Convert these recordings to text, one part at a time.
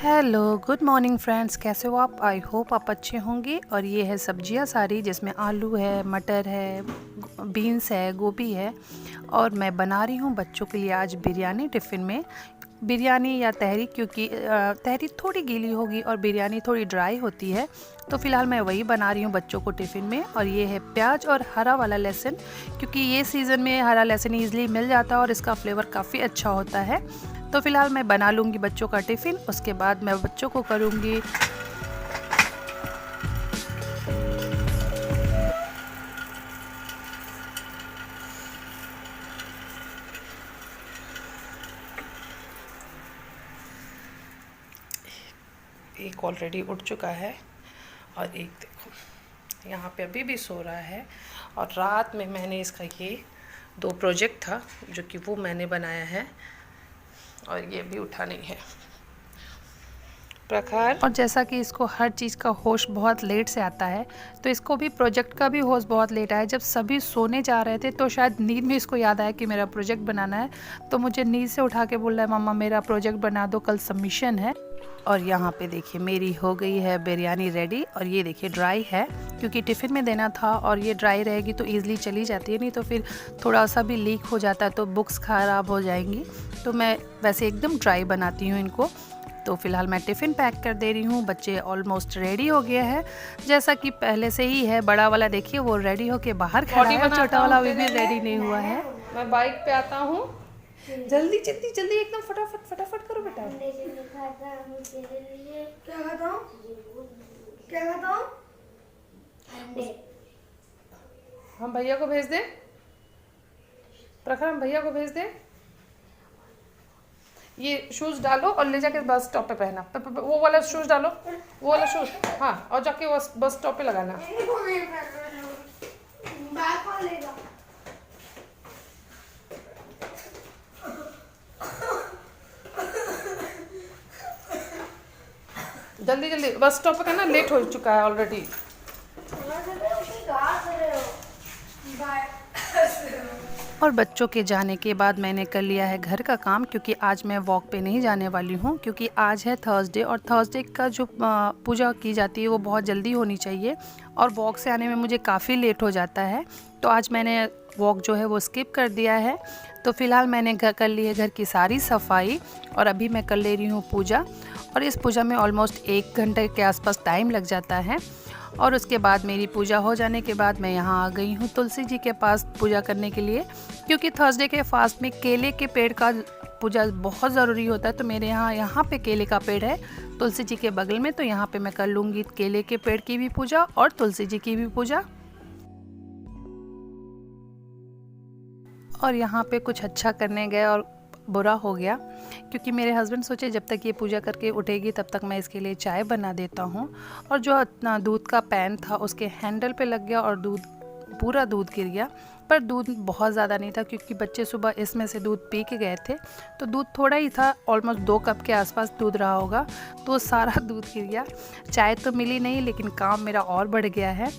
Hello good morning friends, कैसे हो आप? आई होप आप अच्छे होंगे। और ये है सब्जियां सारी, जिसमें आलू है, मटर है, बीन्स है, गोभी है। और मैं बना रही हूँ बच्चों के लिए आज बिरयानी टिफ़िन में। बिरयानी या तहरी, क्योंकि तहरी थोड़ी गीली होगी और बिरयानी थोड़ी ड्राई होती है, तो फ़िलहाल मैं वही बना रही हूँ बच्चों को टिफ़िन में। और ये है प्याज और हरा वाला लहसुन, क्योंकि ये सीज़न में हरा लहसुन ईज़िली मिल जाता है और इसका फ्लेवर काफ़ी अच्छा होता है। तो फ़िलहाल मैं बना लूँगी बच्चों का टिफ़िन, उसके बाद मैं बच्चों को करूँगी एक ऑलरेडी उठ चुका है और एक देखो यहाँ पे अभी भी सो रहा है। और रात में मैंने इसका ये 2 प्रोजेक्ट था जो कि वो मैंने बनाया है, और ये भी उठा नहीं है प्रखर। और जैसा कि इसको हर चीज़ का होश बहुत लेट से आता है, तो इसको भी प्रोजेक्ट का भी होश बहुत लेट आया। जब सभी सोने जा रहे थे तो शायद नींद में इसको याद आया कि मेरा प्रोजेक्ट बनाना है, तो मुझे नींद से उठा के बोल रहा है, मम्मा मेरा प्रोजेक्ट बना दो, कल सबमिशन है। और यहाँ पे देखिए मेरी हो गई है बिरयानी रेडी। और ये देखिए ड्राई है, क्योंकि टिफ़िन में देना था, और ये ड्राई रहेगी तो ईज़िली चली जाती है, नहीं तो फिर थोड़ा सा भी लीक हो जाता है तो बुक्स ख़राब हो जाएंगी। तो मैं वैसे एकदम ड्राई बनाती हूँ इनको। तो फ़िलहाल मैं टिफ़िन पैक कर दे रही हूँ। बच्चे ऑलमोस्ट रेडी हो गए हैं, जैसा कि पहले से ही है। बड़ा वाला देखिए वो रेडी होके बाहर खड़ा है, और छोटा वाला अभी भी रेडी नहीं हुआ है। मैं बाइक पे आता हूँ, जल्दी जल्दी जल्दी एकदम फटाफट फटाफट करो बेटा। क्या बताऊं? हम भैया को भेज दें प्रखर, हम भैया को भेज दें। ये शूज़ डालो और ले जाके बस स्टॉप पे पहना। वो वाला शूज़ डालो, वो वाला शूज़, हाँ, और जाके बस स्टॉप पे लगाना। जल्दी जल्दी बस स्टॉप पे करना, लेट हो चुका है ऑलरेडी। और बच्चों के जाने के बाद मैंने कर लिया है घर का काम, क्योंकि आज मैं वॉक पे नहीं जाने वाली हूँ, क्योंकि आज है थर्सडे, और थर्सडे का जो पूजा की जाती है वो बहुत जल्दी होनी चाहिए, और वॉक से आने में मुझे काफ़ी लेट हो जाता है। तो आज मैंने वॉक जो है वो स्किप कर दिया है। तो फ़िलहाल मैंने कर ली है घर की सारी सफाई, और अभी मैं कर ले रही हूँ पूजा। और इस पूजा में ऑलमोस्ट 1 घंटे के आसपास टाइम लग जाता है। और उसके बाद मेरी पूजा हो जाने के बाद मैं यहाँ आ गई हूँ तुलसी जी के पास पूजा करने के लिए, क्योंकि थर्सडे के फास्ट में केले के पेड़ का पूजा बहुत ज़रूरी होता है। तो मेरे यहाँ पे केले का पेड़ है तुलसी जी के बगल में, तो यहाँ पे मैं कर लूँगी केले के पेड़ की भी पूजा और तुलसी जी की भी पूजा। और यहाँ पे कुछ अच्छा करने गए और बुरा हो गया, क्योंकि मेरे हस्बैंड सोचे जब तक ये पूजा करके उठेगी तब तक मैं इसके लिए चाय बना देता हूँ। और जो दूध का पैन था उसके हैंडल पे लग गया और पूरा दूध गिर गया। पर दूध बहुत ज़्यादा नहीं था, क्योंकि बच्चे सुबह इसमें से दूध पी के गए थे, तो दूध थोड़ा ही था, ऑलमोस्ट 2 कप के आसपास दूध रहा होगा, तो सारा दूध गिर गया। चाय तो मिली नहीं, लेकिन काम मेरा और बढ़ गया है।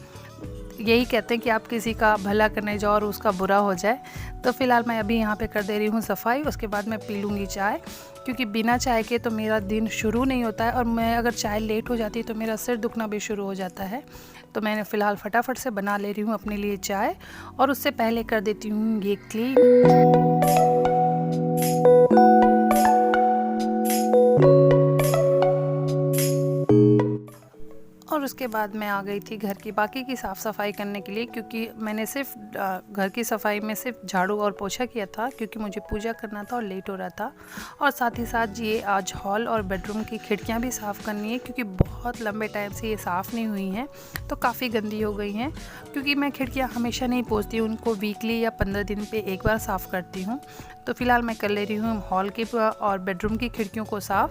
यही कहते हैं कि आप किसी का भला करने जाओ और उसका बुरा हो जाए। तो फ़िलहाल मैं अभी यहाँ पे कर दे रही हूँ सफाई, उसके बाद मैं पी लूँगी चाय, क्योंकि बिना चाय के तो मेरा दिन शुरू नहीं होता है, और मैं अगर चाय लेट हो जाती है तो मेरा सिर दुखना भी शुरू हो जाता है। तो मैंने फ़िलहाल फटाफट से बना ले रही हूँ अपने लिए चाय, और उससे पहले कर देती हूँ ये क्लीन। और उसके बाद मैं आ गई थी घर की बाकी की साफ़ सफाई करने के लिए, क्योंकि मैंने सिर्फ घर की सफाई में सिर्फ झाड़ू और पोछा किया था, क्योंकि मुझे पूजा करना था और लेट हो रहा था। और साथ ही साथ ये आज हॉल और बेडरूम की खिड़कियां भी साफ़ करनी है, क्योंकि बहुत लंबे टाइम से ये साफ़ नहीं हुई हैं, तो काफ़ी गंदी हो गई हैं। क्योंकि मैं खिड़कियाँ हमेशा नहीं पोछती, उनको वीकली या 15 दिन पर एक बार साफ़ करती हूँ। तो फ़िलहाल मैं कर ले रही हूँ हॉल की और बेडरूम की खिड़कियों को साफ़।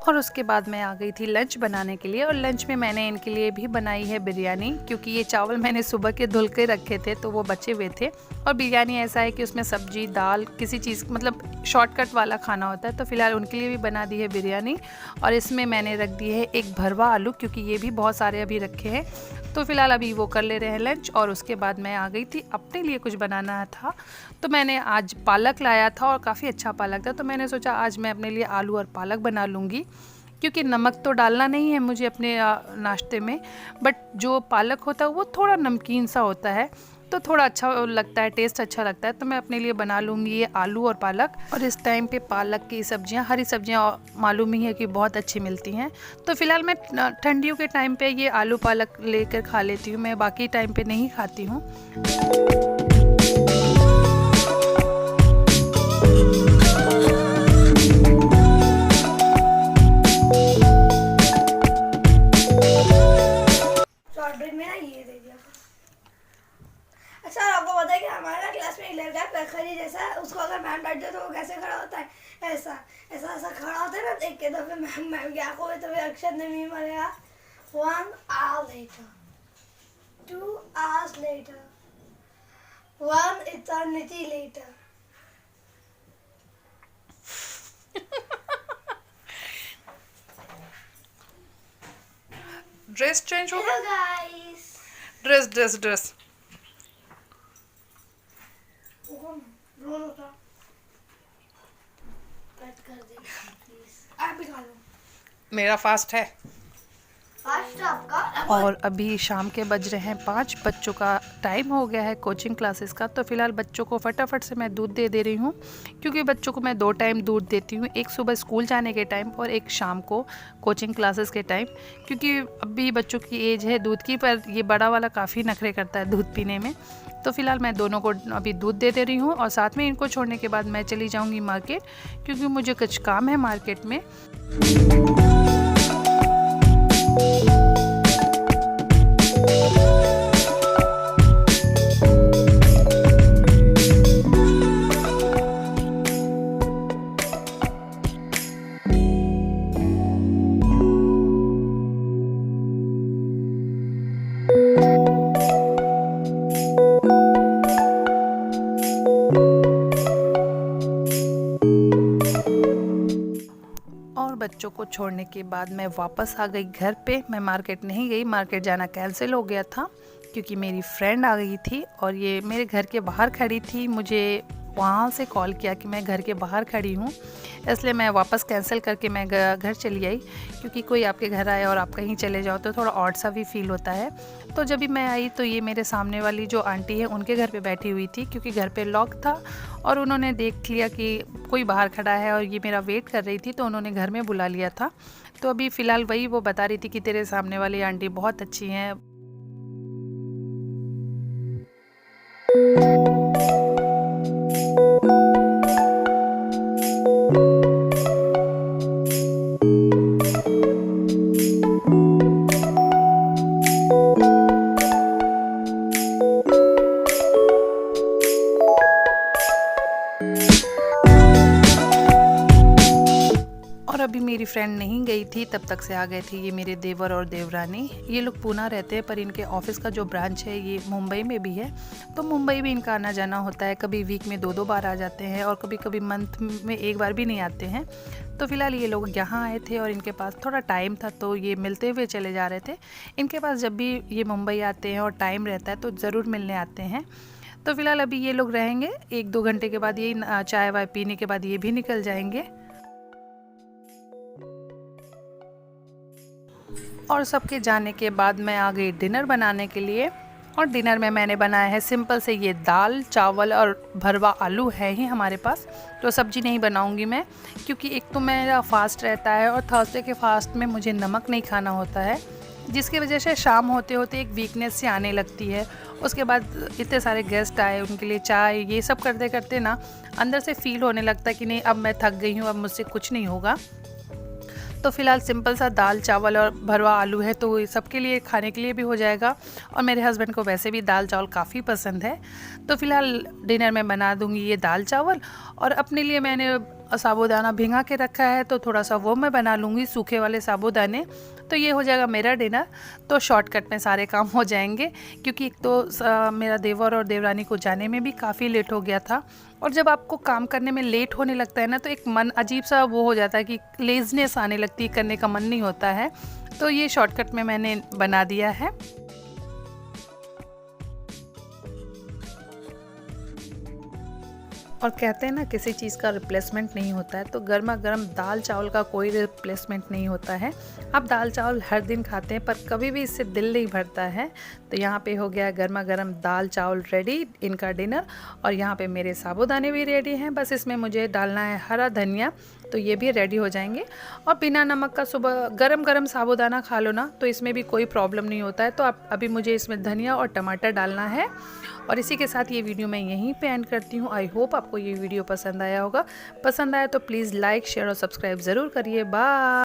और उसके बाद मैं आ गई थी लंच बनाने के लिए, और लंच में मैंने इनके लिए भी बनाई है बिरयानी, क्योंकि ये चावल मैंने सुबह के धुल के रखे थे तो वो बचे हुए थे। और बिरयानी ऐसा है कि उसमें सब्जी दाल किसी चीज़ मतलब शॉर्टकट वाला खाना होता है, तो फ़िलहाल उनके लिए भी बना दी है बिरयानी। और इसमें मैंने रख दी है एक भरवा आलू, क्योंकि ये भी बहुत सारे अभी रखे हैं, तो फ़िलहाल अभी वो कर ले रहे हैं लंच। और उसके बाद मैं आ गई थी अपने लिए कुछ बनाना था, तो मैंने आज पालक लाया था और काफ़ी अच्छा पालक था, तो मैंने सोचा आज मैं अपने लिए आलू और पालक बना लूँगी, क्योंकि नमक तो डालना नहीं है मुझे अपने नाश्ते में, बट जो पालक होता है वो थोड़ा नमकीन सा होता है, तो थोड़ा अच्छा लगता है, टेस्ट अच्छा लगता है, तो मैं अपने लिए बना लूँगी ये आलू और पालक। और इस टाइम पे पालक की सब्जियां, हरी सब्जियां मालूम ही है कि बहुत अच्छी मिलती हैं, तो फ़िलहाल मैं ठंडियों के टाइम पे ये आलू पालक लेकर खा लेती हूँ, मैं बाकी टाइम पे नहीं खाती हूँ। अच्छा, आपको पता है कि हमारे क्लास में एक लड़का पैखरी जैसा है, उसको अगर मैम डांट दे तो वो कैसे खड़ा होता है? ऐसा ऐसा ऐसा खड़ा होता है ना, देख के तो फिर मैम क्या को तो फिर अक्षर नहीं मरेगा। 1 hour later, 2 hours later, 1 eternity later. Dress change होगा। Hello guys. Dress dress dress roll होता कट कर दे प्लीज। आप भी खा लो। मेरा फास्ट है। फास्ट आपका। और अभी शाम के बज रहे हैं 5, बच्चों का टाइम हो गया है कोचिंग क्लासेस का, तो फ़िलहाल बच्चों को फटाफट से मैं दूध दे रही हूँ, क्योंकि बच्चों को मैं 2 टाइम दूध देती हूँ, एक सुबह स्कूल जाने के टाइम और एक शाम को कोचिंग क्लासेस के टाइम, क्योंकि अभी बच्चों की एज है दूध की, पर ये बड़ा वाला काफ़ी नखरे करता है दूध पीने में, तो फ़िलहाल मैं दोनों को अभी दूध दे रही हूँ। और साथ में इनको छोड़ने के बाद मैं चली जाऊँगी मार्केट, क्योंकि मुझे कुछ काम है मार्केट में। बच्चों को छोड़ने के बाद मैं वापस आ गई घर पे। मैं मार्केट नहीं गई, मार्केट जाना कैंसिल हो गया था, क्योंकि मेरी फ्रेंड आ गई थी और ये मेरे घर के बाहर खड़ी थी। मुझे वहाँ से कॉल किया कि मैं घर के बाहर खड़ी हूँ, इसलिए मैं वापस कैंसिल करके मैं घर चली आई, क्योंकि कोई आपके घर आए और आप कहीं चले जाओ तो थोड़ा ऑड सा भी फील होता है। तो जब भी मैं आई तो ये मेरे सामने वाली जो आंटी है उनके घर पे बैठी हुई थी, क्योंकि घर पे लॉक था, और उन्होंने देख लिया कि कोई बाहर खड़ा है और ये मेरा वेट कर रही थी, तो उन्होंने घर में बुला लिया था। तो अभी फ़िलहाल वही वो बता रही थी कि तेरे सामने वाली आंटी बहुत अच्छी हैं। अभी मेरी फ्रेंड नहीं गई थी, तब तक से आ गए थे ये मेरे देवर और देवरानी। ये लोग पूना रहते हैं, पर इनके ऑफिस का जो ब्रांच है ये मुंबई में भी है, तो मुंबई भी इनका आना जाना होता है। कभी वीक में 2-2 बार आ जाते हैं और कभी कभी मंथ में 1 बार भी नहीं आते हैं। तो फ़िलहाल ये लोग यहाँ आए थे और इनके पास थोड़ा टाइम था, तो ये मिलते हुए चले जा रहे थे। इनके पास जब भी ये मुंबई आते हैं और टाइम रहता है तो ज़रूर मिलने आते हैं। तो फ़िलहाल अभी ये लोग रहेंगे, 1-2 घंटे के बाद ये चाय वाय पीने के बाद ये भी निकल जाएंगे। और सबके जाने के बाद मैं आ गई डिनर बनाने के लिए। और डिनर में मैंने बनाया है सिंपल से ये दाल चावल और भरवा आलू है ही हमारे पास, तो सब्ज़ी नहीं बनाऊंगी मैं, क्योंकि एक तो मेरा फास्ट रहता है और थर्सडे के फास्ट में मुझे नमक नहीं खाना होता है, जिसकी वजह से शाम होते होते एक वीकनेस सी आने लगती है। उसके बाद इतने सारे गेस्ट आए, उनके लिए चाय ये सब करते करते ना अंदर से फील होने लगता है कि नहीं अब मैं थक गई हूँ, अब मुझसे कुछ नहीं होगा। तो फ़िलहाल सिंपल सा दाल चावल और भरवा आलू है, तो सबके लिए खाने के लिए भी हो जाएगा, और मेरे हस्बैंड को वैसे भी दाल चावल काफ़ी पसंद है। तो फ़िलहाल डिनर में बना दूंगी ये दाल चावल, और अपने लिए मैंने साबूदाना भिंगा के रखा है, तो थोड़ा सा वो मैं बना लूँगी, सूखे वाले साबूदाने। तो ये हो जाएगा मेरा डिनर। तो शॉर्टकट में सारे काम हो जाएंगे, क्योंकि एक तो मेरा देवर और देवरानी को जाने में भी काफ़ी लेट हो गया था। और जब आपको काम करने में लेट होने लगता है ना, तो एक मन अजीब सा वो हो जाता है कि लेज़नेस आने लगती है, करने का मन नहीं होता है। तो ये शॉर्टकट में मैंने बना दिया है। और कहते हैं ना, किसी चीज़ का रिप्लेसमेंट नहीं होता है, तो गर्मा गर्म दाल चावल का कोई रिप्लेसमेंट नहीं होता है। आप दाल चावल हर दिन खाते हैं, पर कभी भी इससे दिल नहीं भरता है। तो यहाँ पे हो गया गर्मा गर्म दाल चावल रेडी, इनका डिनर। और यहाँ पे मेरे साबूदाने भी रेडी हैं, बस इसमें मुझे डालना है हरा धनिया, तो ये भी रेडी हो जाएंगे। और बिना नमक का सुबह गरम गरम साबूदाना खा लो ना, तो इसमें भी कोई प्रॉब्लम नहीं होता है। तो अब अभी मुझे इसमें धनिया और टमाटर डालना है। और इसी के साथ ये वीडियो मैं यहीं पे एंड करती हूँ। आई होप आपको ये वीडियो पसंद आया होगा। पसंद आया तो प्लीज़ लाइक, शेयर और सब्सक्राइब ज़रूर करिए। बाय।